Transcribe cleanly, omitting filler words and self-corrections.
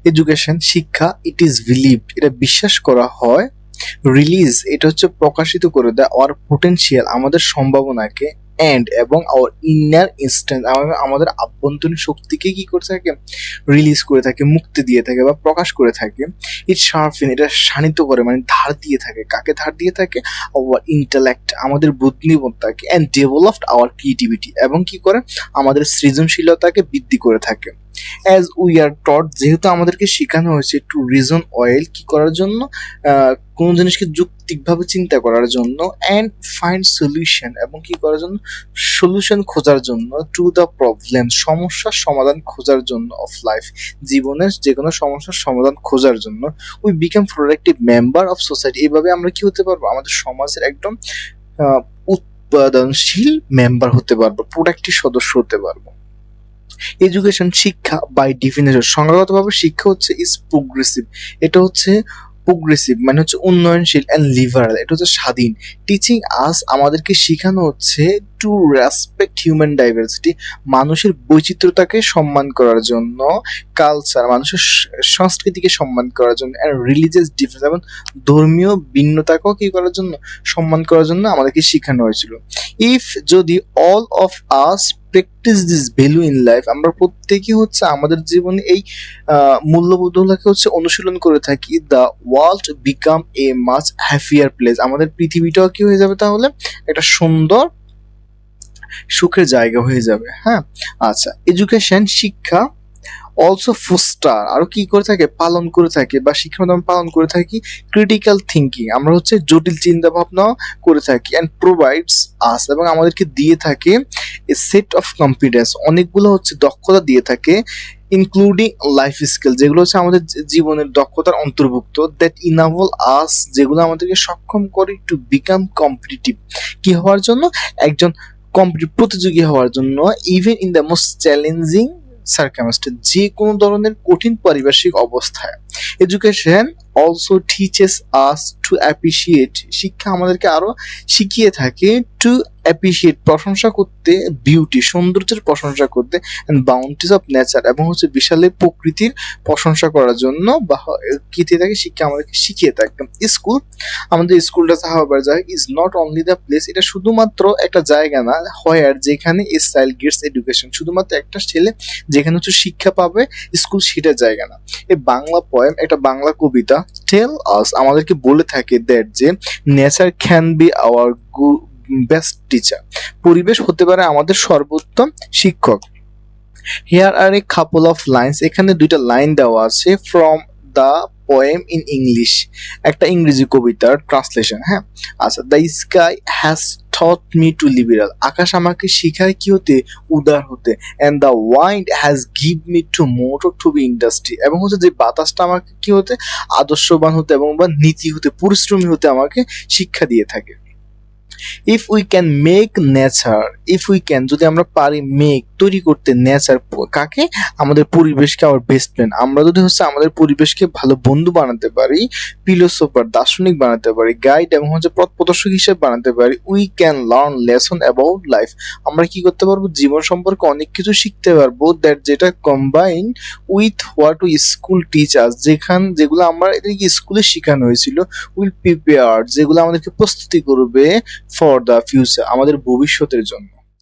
Education শিক্ষা, it is believed এটা বিশ্বাস করা হয়, রিলিজ এটা হচ্ছে প্রকাশিত করে দেয়, আর পোটেনশিয়াল আমাদের সম্ভাবনাকে, এন্ড এবং আওয়ার ইনার ইনস্ট্যান্স আমাদের আভ্যন্তরীণ শক্তিকে কি করে থাকে, রিলিজ করে থাকে, মুক্তি দিয়ে থাকে বা প্রকাশ করে থাকে। ইট শার্পেন এটা শানিত করে, মানে ধার দিয়ে থাকে, কাকে ধার দিয়ে থাকে, আওয়ার ইন্টেলেক্ট আমাদের বুদ্ধিমত্তাকে, অ্যান্ড ডেভেলপড আওয়ার ক্রিয়েটিভিটি এবং কি করে আমাদের সৃজনশীলতাকে বৃদ্ধি করে থাকে। অ্যাজ উই আর টট যেহেতু আমাদেরকে শেখানো হয়েছে টু রিজন অয়েল কি করার জন্য, কোনো জিনিসকে যৌক্তিকভাবে চিন্তা করার জন্য, অ্যান্ড ফাইন্ড সলিউশন এবং কি করার জন্য, সলিউশন খোঁজার জন্য, টু দ্য প্রবলেম সমস্যার সমাধান খোঁজার জন্য, অফ লাইফ জীবনের যে কোনো সমস্যার সমাধান খোঁজার জন্য। We become productive member of society এভাবে আমরা কি হতে পারবো, আমাদের সমাজের একদম উৎপাদনশীল মেম্বার হতে পারবো, প্রোডাক্টিভ সদস্য হতে পারবো। এডুকেশন শিক্ষা বাই ডিফিনেশন সংজ্ঞাগতভাবে শিক্ষা হচ্ছে ইজ প্রোগ্রেসিভ, এটা হচ্ছে প্রোগ্রেসিভ মানে হচ্ছে উন্নয়নশীল, অ্যান্ড লিবারাল এটা হচ্ছে স্বাধীন। টিচিং আস আমাদেরকে শেখানো হচ্ছে টু রেসপেক্ট হিউম্যান ডাইভার্সিটি মানুষের বৈচিত্র্যতাকে সম্মান করার জন্য, কালচার মানুষের সংস্কৃতিকে সম্মান করার জন্য, অ্যান্ড রিলিজিয়াস ডিফারেন্স এবং ধর্মীয় ভিন্নতাকেও কি করার জন্য, সম্মান করার জন্য আমাদেরকে শেখানো হয়েছিল। ইফ যদি all of us practice this value in life আমরা প্রত্যেকে হচ্ছে আমাদের জীবনে এই মূল্যবোধগুলোকে হচ্ছে অনুশীলন করে থাকি, the world become a much happier place আমাদের পৃথিবীটাও কি হয়ে যাবে তাহলে একটা সুন্দর সুখের জায়গা হয়ে যাবে। হ্যাঁ, আচ্ছা এডুকেশন শিক্ষা অলসো ফোস্টার আরো কি করে থাকে, পালন করে থাকে বা শিক্ষার মাধ্যমে পালন করে থাকি ক্রিটিক্যাল থিঙ্কিং আমরা হচ্ছে জটিল চিন্তা ভাবনা করে থাকি, অ্যান্ড প্রোভাইডস আস এবং আমাদেরকে দিয়ে থাকে এ সেট অফ কম্পিটেন্স অনেকগুলো হচ্ছে দক্ষতা দিয়ে থাকে, ইনক্লুডিং লাইফ স্কিল যেগুলো হচ্ছে আমাদের জীবনের দক্ষতার অন্তর্ভুক্ত, দ্যাট ইনাবল আস যেগুলো আমাদেরকে সক্ষম করে টু বিকাম কম্পিটিটিভ কি হওয়ার জন্য, একজন প্রতিযোগী হওয়ার জন্য, even in the most challenging circumstance যে কোনো ধরনের কঠিন পারিপার্শ্বিক অবস্থায়। Education also teaches us to appreciate শিক্ষা আমাদেরকে আরো শিখিয়ে থাকে টু অ্যাপ্রিসিয়েট প্রশংসা করতে, বিউটি সৌন্দর্যের প্রশংসা করতে, অ্যান্ড বাউন্টিস অফ নেচার এবং হচ্ছে বিশালের প্রকৃতির প্রশংসা করার জন্য বা কি দিয়ে থাকে শিক্ষা আমাদেরকে শিখিয়ে থাকে। স্কুল আমাদের স্কুলটা হাওয়ার যায় is not only the place এটা শুধুমাত্র একটা জায়গা না, হোয়ার যেখানে এ চাইল্ড গেটস এডুকেশন শুধুমাত্র একটা ছেলে যেখানে হচ্ছে শিক্ষা পাবে, স্কুল সেটা জায়গা না। এই বাংলা পোয়েম একটা বাংলা কবিতা টেল আস আমাদেরকে বলে থাকে দ্যাট যে nature can be our best teacher পরিবেশ হতে পারে আমাদের সর্বোত্তম শিক্ষক। Here are a couple of lines এখানে দুইটা লাইন দেওয়া আছে from the poem in English একটা ইংরেজি কবিতার ট্রান্সলেশন। হ্যাঁ, আচ্ছা the sky has taught me to liberal আকাশ আমাকে শিখায় কি হতে, উদার হতে, and the wind has give me to motor to be industry এবং হচ্ছে যে বাতাসটা আমাকে কি হতে, আদর্শবান হতে এবং বা নীতি হতে, পরিশ্রমী হতে আমাকে শিক্ষা দিয়ে থাকে। If we can make nature if we can যদি আমরা পারি মেক তৈরি করতে নেচার কাকে, আমাদের পরিবেশকে আবার বেস্ট ফ্রেন্ড আমরা যদি হচ্ছে আমাদের পরিবেশকে ভালো বন্ধু বানাতে পারি, ফিলোসোফার দার্শনিক বানাতে পারি, গাইড এবং হচ্ছে পথ প্রদর্শক হিসেবে বানাতে পারি, we can learn lesson about life আমরা কি করতে পারবো, জীবন সম্পর্কে অনেক কিছু শিখতে পারবো, দ্যাট যেটা combine with what we school teachers যেগুলো আমরা এদেরকে স্কুলে শেখানো হয়েছিল, উইল প্রিপেয়ার যেগুলো আমাদেরকে প্রস্তুতি করবে ফর দ্য ফিউচার আমাদের ভবিষ্যতের জন্য।